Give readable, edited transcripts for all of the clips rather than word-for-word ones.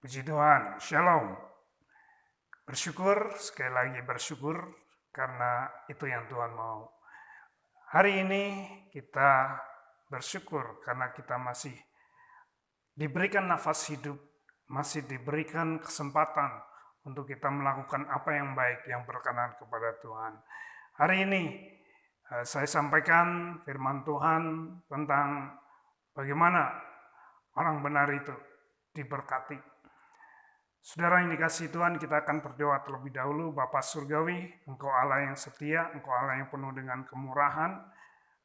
Puji Tuhan, Shalom. Bersyukur, sekali lagi bersyukur karena itu yang Tuhan mau. Hari ini kita bersyukur karena kita masih diberikan nafas hidup, masih diberikan kesempatan untuk kita melakukan apa yang baik, yang berkenan kepada Tuhan. Hari ini saya sampaikan firman Tuhan tentang bagaimana orang benar itu diberkati. Saudara yang dikasihi Tuhan, kita akan berdoa terlebih dahulu. Bapa Surgawi, Engkau Allah yang setia, Engkau Allah yang penuh dengan kemurahan.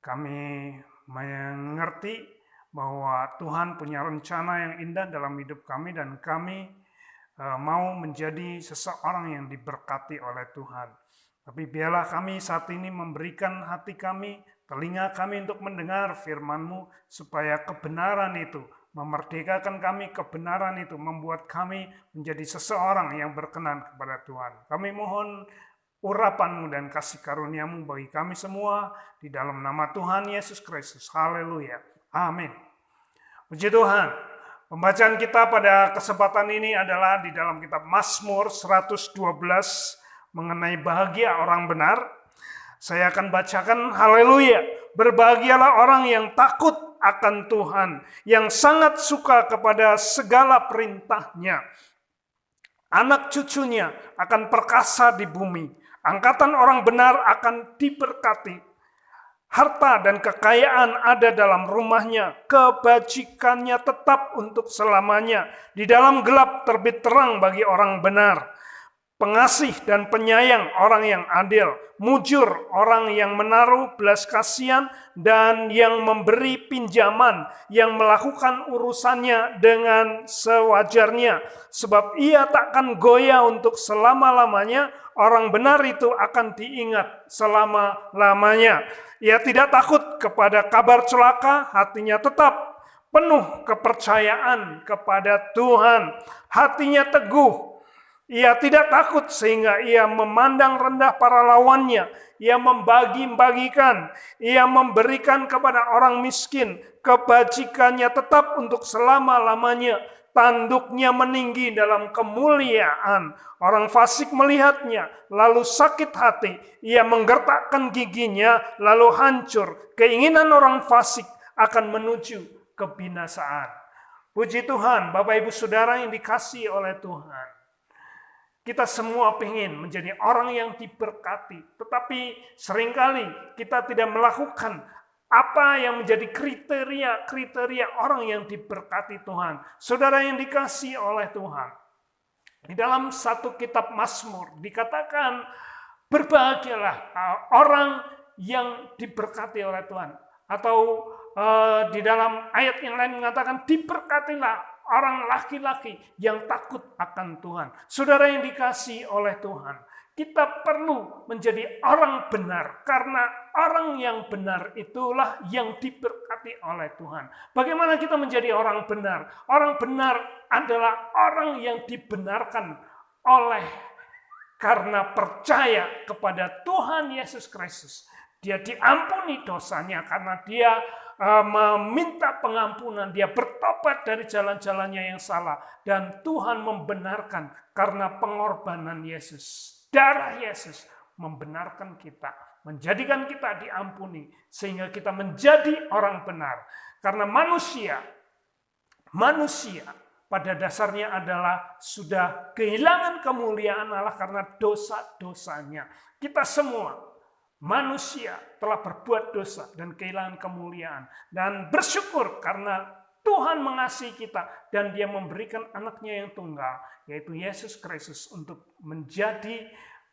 Kami mengerti bahwa Tuhan punya rencana yang indah dalam hidup kami dan kami mau menjadi seseorang yang diberkati oleh Tuhan. Tapi biarlah kami saat ini memberikan hati kami, telinga kami untuk mendengar firman-Mu supaya kebenaran itu memerdekakan kami, kebenaran itu membuat kami menjadi seseorang yang berkenan kepada Tuhan. Kami mohon urapan-Mu dan kasih karunia-Mu bagi kami semua di dalam nama Tuhan Yesus Kristus. Haleluya. Amin. Puji Tuhan. Pembacaan kita pada kesempatan ini adalah di dalam kitab Mazmur 112 mengenai bahagia orang benar. Saya akan bacakan haleluya. Berbahagialah orang yang takut akan Tuhan, yang sangat suka kepada segala perintahnya. Anak cucunya akan perkasa di bumi. Angkatan orang benar akan diberkati. Harta dan kekayaan ada dalam rumahnya. Kebajikannya tetap untuk selamanya. Di dalam gelap terbit terang bagi orang benar. Pengasih dan penyayang orang yang adil, mujur orang yang menaruh belas kasihan dan yang memberi pinjaman, yang melakukan urusannya dengan sewajarnya. Sebab ia takkan goyah untuk selama-lamanya, orang benar itu akan diingat selama-lamanya. Ia tidak takut kepada kabar celaka, hatinya tetap penuh kepercayaan kepada Tuhan. Hatinya teguh. Ia tidak takut sehingga ia memandang rendah para lawannya. Ia membagi-bagikan. Ia memberikan kepada orang miskin. Kebajikannya tetap untuk selama-lamanya. Tanduknya meninggi dalam kemuliaan. Orang fasik melihatnya lalu sakit hati. Ia menggertakkan giginya lalu hancur. Keinginan orang fasik akan menuju kebinasaan. Puji Tuhan, Bapak Ibu Saudara yang dikasihi oleh Tuhan. Kita semua ingin menjadi orang yang diberkati. Tetapi seringkali kita tidak melakukan apa yang menjadi kriteria orang yang diberkati Tuhan. Saudara yang dikasihi oleh Tuhan. Di dalam satu kitab Mazmur dikatakan berbahagialah orang yang diberkati oleh Tuhan. Atau di dalam ayat yang lain mengatakan diberkatilah orang laki-laki yang takut akan Tuhan. Saudara yang dikasihi oleh Tuhan, kita perlu menjadi orang benar karena orang yang benar itulah yang diberkati oleh Tuhan. Bagaimana kita menjadi orang benar? Orang benar adalah orang yang dibenarkan oleh karena percaya kepada Tuhan Yesus Kristus. Dia diampuni dosanya karena dia meminta pengampunan, dia bertobat dari jalan-jalannya yang salah, dan Tuhan membenarkan karena pengorbanan Yesus. Darah Yesus membenarkan kita, menjadikan kita diampuni sehingga kita menjadi orang benar. Karena manusia pada dasarnya adalah sudah kehilangan kemuliaan Allah karena dosa-dosanya. Kita semua manusia telah berbuat dosa dan kehilangan kemuliaan. Dan bersyukur karena Tuhan mengasihi kita dan dia memberikan anaknya yang tunggal, yaitu Yesus Kristus untuk menjadi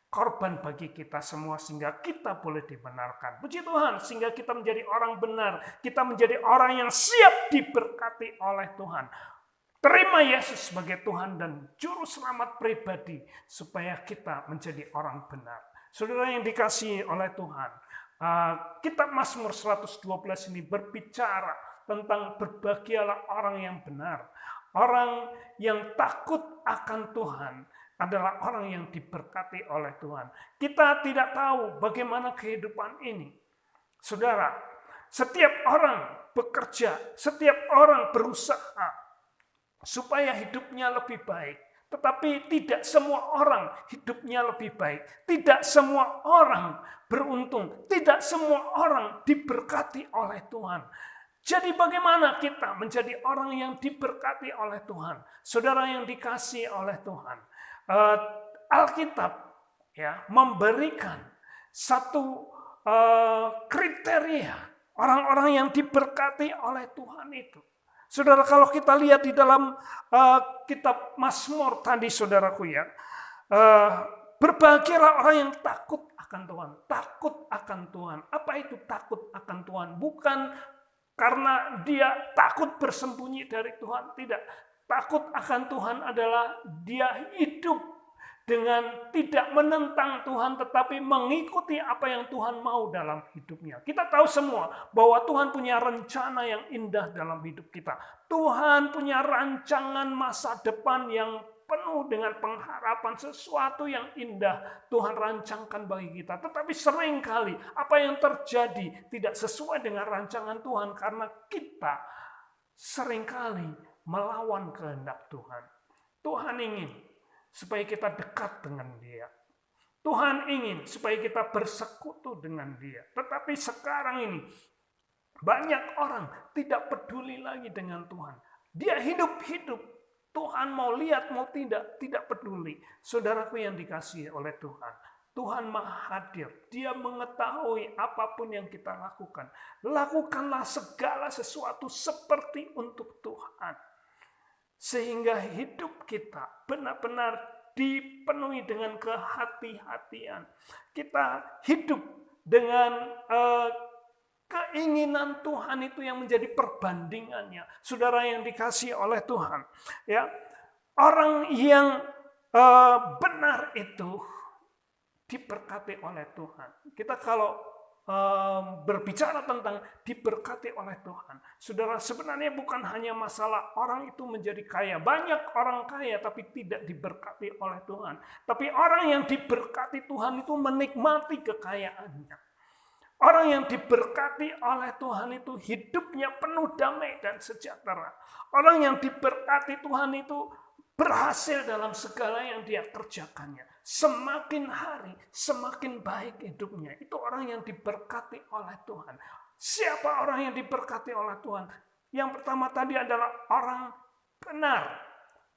korban bagi kita semua sehingga kita boleh dibenarkan. Puji Tuhan, sehingga kita menjadi orang benar. Kita menjadi orang yang siap diberkati oleh Tuhan. Terima Yesus sebagai Tuhan dan Juru Selamat pribadi supaya kita menjadi orang benar. Saudara yang dikasihi oleh Tuhan, kitab Mazmur 112 ini berbicara tentang berbahagialah orang yang benar. Orang yang takut akan Tuhan adalah orang yang diberkati oleh Tuhan. Kita tidak tahu bagaimana kehidupan ini. Saudara, setiap orang bekerja, setiap orang berusaha supaya hidupnya lebih baik. Tetapi tidak semua orang hidupnya lebih baik. Tidak semua orang beruntung. Tidak semua orang diberkati oleh Tuhan. Jadi bagaimana kita menjadi orang yang diberkati oleh Tuhan? Saudara yang dikasihi oleh Tuhan. Alkitab ya memberikan satu kriteria orang-orang yang diberkati oleh Tuhan itu. Saudara, kalau kita lihat di dalam kitab Mazmur tadi, saudaraku ya, berbahagialah orang yang takut akan Tuhan. Takut akan Tuhan. Apa itu takut akan Tuhan? Bukan karena dia takut bersembunyi dari Tuhan. Tidak. Takut akan Tuhan adalah dia hidup dengan tidak menentang Tuhan, tetapi mengikuti apa yang Tuhan mau dalam hidupnya. Kita tahu semua bahwa Tuhan punya rencana yang indah dalam hidup kita. Tuhan punya rancangan masa depan yang penuh dengan pengharapan, sesuatu yang indah Tuhan rancangkan bagi kita. Tetapi seringkali apa yang terjadi tidak sesuai dengan rancangan Tuhan karena kita seringkali melawan kehendak Tuhan. Tuhan ingin supaya kita dekat dengan Dia. Tuhan ingin supaya kita bersekutu dengan Dia. Tetapi sekarang ini banyak orang tidak peduli lagi dengan Tuhan. Dia hidup-hidup. Tuhan mau lihat mau tidak peduli. Saudaraku yang dikasihi oleh Tuhan. Tuhan Maha Hadir. Dia mengetahui apapun yang kita lakukan. Lakukanlah segala sesuatu seperti untuk Tuhan. Sehingga hidup kita benar-benar dipenuhi dengan kehati-hatian. Kita hidup dengan keinginan Tuhan itu yang menjadi perbandingannya. Saudara yang dikasihi oleh Tuhan. Ya, orang yang benar itu diberkati oleh Tuhan. Kita kalau berbicara tentang diberkati oleh Tuhan. Saudara, sebenarnya bukan hanya masalah orang itu menjadi kaya. Banyak orang kaya tapi tidak diberkati oleh Tuhan. Tapi orang yang diberkati Tuhan itu menikmati kekayaannya. Orang yang diberkati oleh Tuhan itu hidupnya penuh damai dan sejahtera. Orang yang diberkati Tuhan itu berhasil dalam segala yang dia kerjakannya. Semakin hari, semakin baik hidupnya. Itu orang yang diberkati oleh Tuhan. Siapa orang yang diberkati oleh Tuhan? Yang pertama tadi adalah orang benar.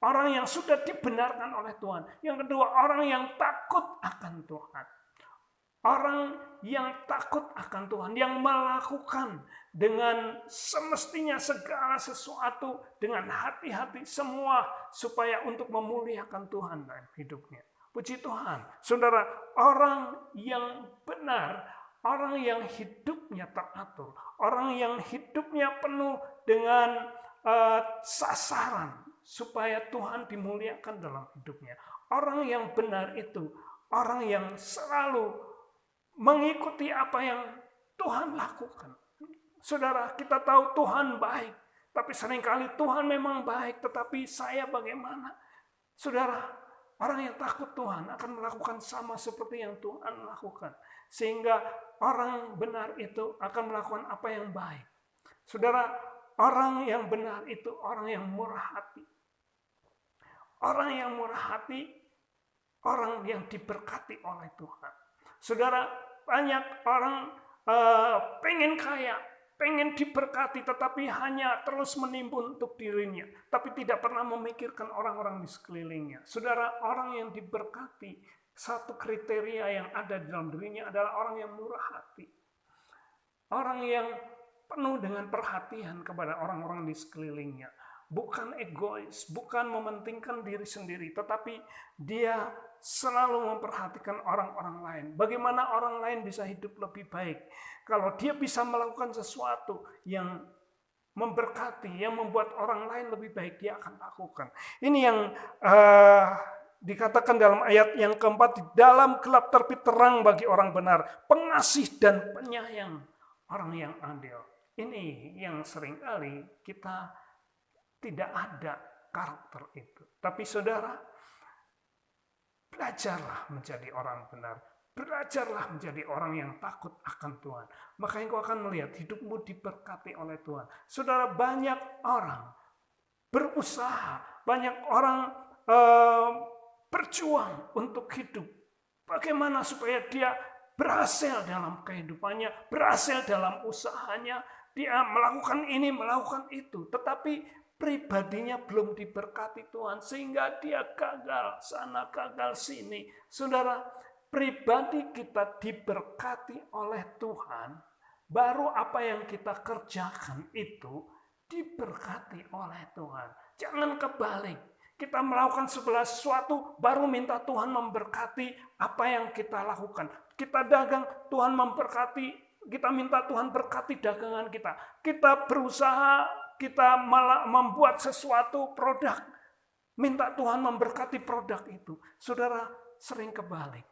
Orang yang sudah dibenarkan oleh Tuhan. Yang kedua, orang yang takut akan Tuhan. Orang yang takut akan Tuhan. Yang melakukan dengan semestinya segala sesuatu dengan hati-hati semua supaya untuk memuliakan Tuhan dalam hidupnya. Puji Tuhan. Saudara, orang yang benar, orang yang hidupnya teratur, orang yang hidupnya penuh dengan sasaran supaya Tuhan dimuliakan dalam hidupnya. Orang yang benar itu orang yang selalu mengikuti apa yang Tuhan lakukan. Saudara, kita tahu Tuhan baik, tapi seringkali Tuhan memang baik, tetapi saya bagaimana? Saudara, orang yang takut Tuhan akan melakukan sama seperti yang Tuhan lakukan. Sehingga orang benar itu akan melakukan apa yang baik. Saudara, orang yang benar itu orang yang murah hati. Orang yang murah hati, orang yang diberkati oleh Tuhan. Saudara, banyak orang pengen kaya, pengen diberkati, tetapi hanya terus menimbun untuk dirinya, tapi tidak pernah memikirkan orang-orang di sekelilingnya. Saudara, orang yang diberkati, satu kriteria yang ada di dalam dirinya adalah orang yang murah hati. Orang yang penuh dengan perhatian kepada orang-orang di sekelilingnya. Bukan egois, bukan mementingkan diri sendiri, tetapi dia selalu memperhatikan orang-orang lain. Bagaimana orang lain bisa hidup lebih baik. Kalau dia bisa melakukan sesuatu yang memberkati, yang membuat orang lain lebih baik, dia akan lakukan. Ini yang dikatakan dalam ayat yang keempat, di dalam gelap terbit terang bagi orang benar, pengasih dan penyayang orang yang adil. Ini yang seringkali kita tidak ada karakter itu. Tapi saudara, belajarlah menjadi orang benar. Belajarlah menjadi orang yang takut akan Tuhan. Maka engkau akan melihat hidupmu diberkati oleh Tuhan. Saudara, banyak orang berusaha, banyak orang berjuang untuk hidup. Bagaimana supaya dia berhasil dalam kehidupannya, berhasil dalam usahanya, dia melakukan ini, melakukan itu, tetapi pribadinya belum diberkati Tuhan, sehingga dia gagal sana, gagal sini. Saudara, pribadi kita diberkati oleh Tuhan, baru apa yang kita kerjakan itu diberkati oleh Tuhan. Jangan kebalik. Kita melakukan segala sesuatu, baru minta Tuhan memberkati apa yang kita lakukan. Kita dagang, Tuhan memberkati, kita minta Tuhan berkati dagangan kita. Kita berusaha, kita malah membuat sesuatu produk, minta Tuhan memberkati produk itu. Saudara, sering kebalik.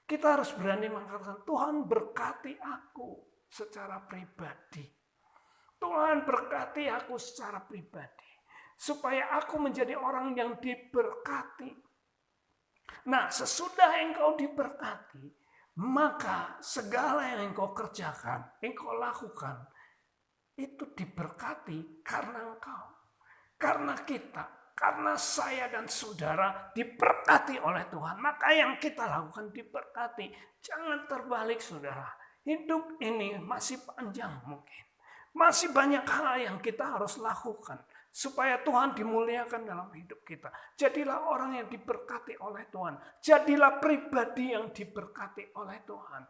Kita harus berani mengatakan, Tuhan berkati aku secara pribadi. Tuhan berkati aku secara pribadi. Supaya aku menjadi orang yang diberkati. Nah, sesudah engkau diberkati, maka segala yang engkau kerjakan, engkau lakukan, itu diberkati karena engkau. Karena kita, karena saya dan saudara diberkati oleh Tuhan. Maka yang kita lakukan diberkati. Jangan terbalik, saudara. Hidup ini masih panjang mungkin. Masih banyak hal yang kita harus lakukan. Supaya Tuhan dimuliakan dalam hidup kita. Jadilah orang yang diberkati oleh Tuhan. Jadilah pribadi yang diberkati oleh Tuhan.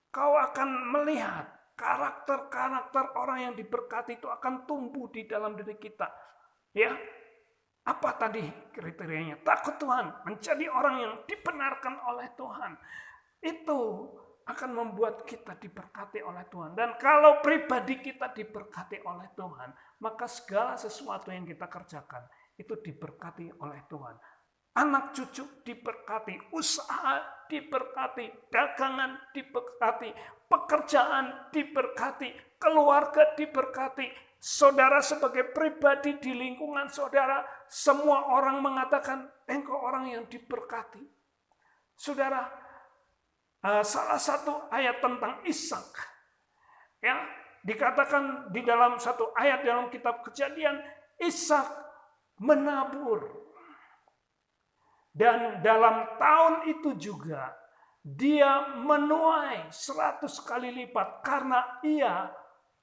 Kau akan melihat karakter-karakter orang yang diberkati itu akan tumbuh di dalam diri kita. Ya, apa tadi kriterianya? Takut Tuhan, menjadi orang yang dibenarkan oleh Tuhan. Itu akan membuat kita diberkati oleh Tuhan. Dan kalau pribadi kita diberkati oleh Tuhan, maka segala sesuatu yang kita kerjakan itu diberkati oleh Tuhan. Anak cucu diberkati, usaha diberkati, dagangan diberkati, pekerjaan diberkati, keluarga diberkati. Saudara sebagai pribadi di lingkungan saudara, semua orang mengatakan engkau orang yang diberkati. Saudara, salah satu ayat tentang Ishak, ya, dikatakan di dalam satu ayat dalam kitab Kejadian, Ishak menabur. Dan dalam tahun itu juga dia menuai 100 kali lipat karena ia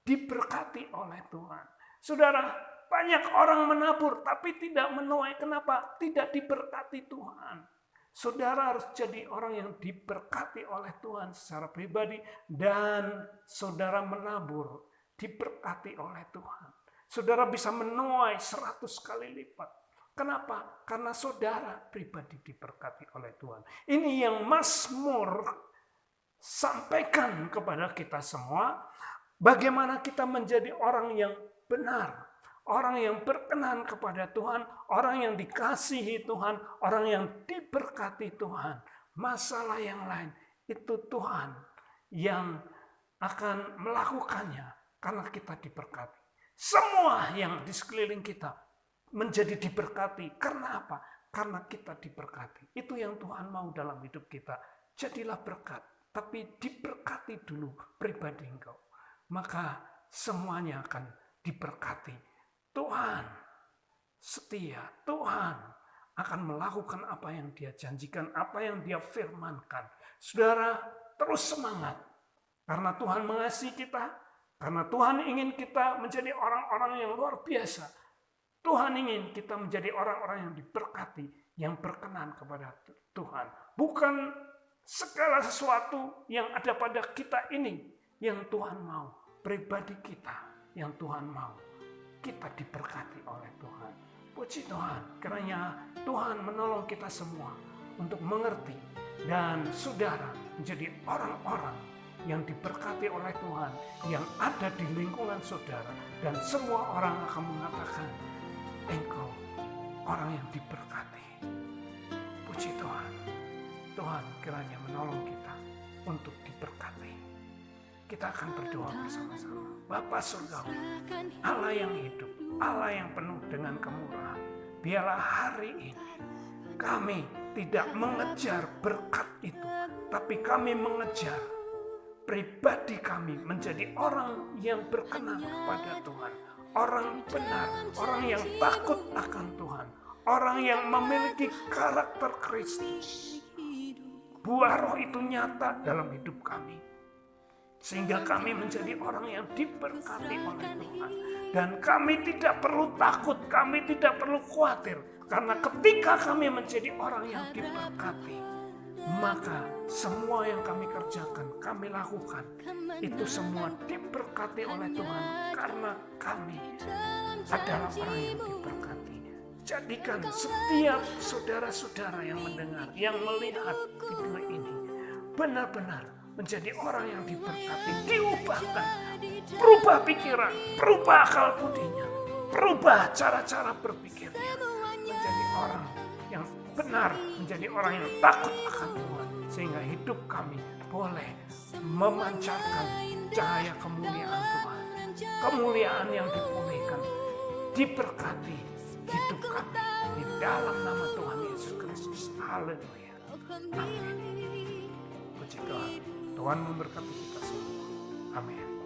diberkati oleh Tuhan. Saudara, banyak orang menabur tapi tidak menuai. Kenapa? Tidak diberkati Tuhan. Saudara harus jadi orang yang diberkati oleh Tuhan secara pribadi dan saudara menabur diberkati oleh Tuhan. Saudara bisa menuai 100 kali lipat. Kenapa? Karena saudara pribadi diberkati oleh Tuhan. Ini yang Mazmur sampaikan kepada kita semua. Bagaimana kita menjadi orang yang benar. Orang yang berkenan kepada Tuhan, orang yang dikasihi Tuhan, orang yang diberkati Tuhan. Masalah yang lain itu Tuhan yang akan melakukannya karena kita diberkati. Semua yang di sekeliling kita menjadi diberkati. Karena apa? Karena kita diberkati. Itu yang Tuhan mau dalam hidup kita. Jadilah berkat, tapi diberkati dulu pribadi engkau. Maka semuanya akan diberkati. Tuhan setia, Tuhan akan melakukan apa yang Dia janjikan, apa yang Dia firmankan. Saudara, terus semangat. Karena Tuhan mengasihi kita, karena Tuhan ingin kita menjadi orang-orang yang luar biasa. Tuhan ingin kita menjadi orang-orang yang diberkati, yang berkenan kepada Tuhan. Bukan segala sesuatu yang ada pada kita ini yang Tuhan mau. Pribadi kita yang Tuhan mau. Kita diberkati oleh Tuhan. Puji Tuhan, kiranya Tuhan menolong kita semua untuk mengerti dan saudara menjadi orang-orang yang diberkati oleh Tuhan, yang ada di lingkungan saudara, dan semua orang akan mengatakan, engkau orang yang diberkati. Puji Tuhan. Tuhan kiranya menolong kita untuk diberkati. Kita akan berdoa bersama-sama. Bapa Surgawi, Allah yang hidup, Allah yang penuh dengan kemurahan, biarlah hari ini kami tidak mengejar berkat itu, tapi kami mengejar pribadi kami menjadi orang yang berkenan kepada Tuhan, orang benar, orang yang takut akan Tuhan, orang yang memiliki karakter Kristus. Buah roh itu nyata dalam hidup kami, sehingga kami menjadi orang yang diberkati oleh Tuhan. Dan kami tidak perlu takut, kami tidak perlu khawatir, karena ketika kami menjadi orang yang diberkati, maka semua yang kami kerjakan, kami lakukan, itu semua diberkati oleh Tuhan, karena kami adalah orang yang diberkati. Jadikan setiap saudara-saudara yang mendengar, yang melihat video ini, benar-benar menjadi orang yang diberkati, diubahkan, berubah pikiran, berubah akal budinya, berubah cara-cara berpikirnya, menjadi orang yang benar, menjadi orang yang takut akan Tuhan, sehingga hidup kami boleh memancarkan cahaya kemuliaan Tuhan, kemuliaan yang dipulihkan, diberkati hidup kami di dalam nama Tuhan Yesus Kristus. Haleluya. Amin. Puji Tuhan. Tuhan memberkati kita semua. Amin.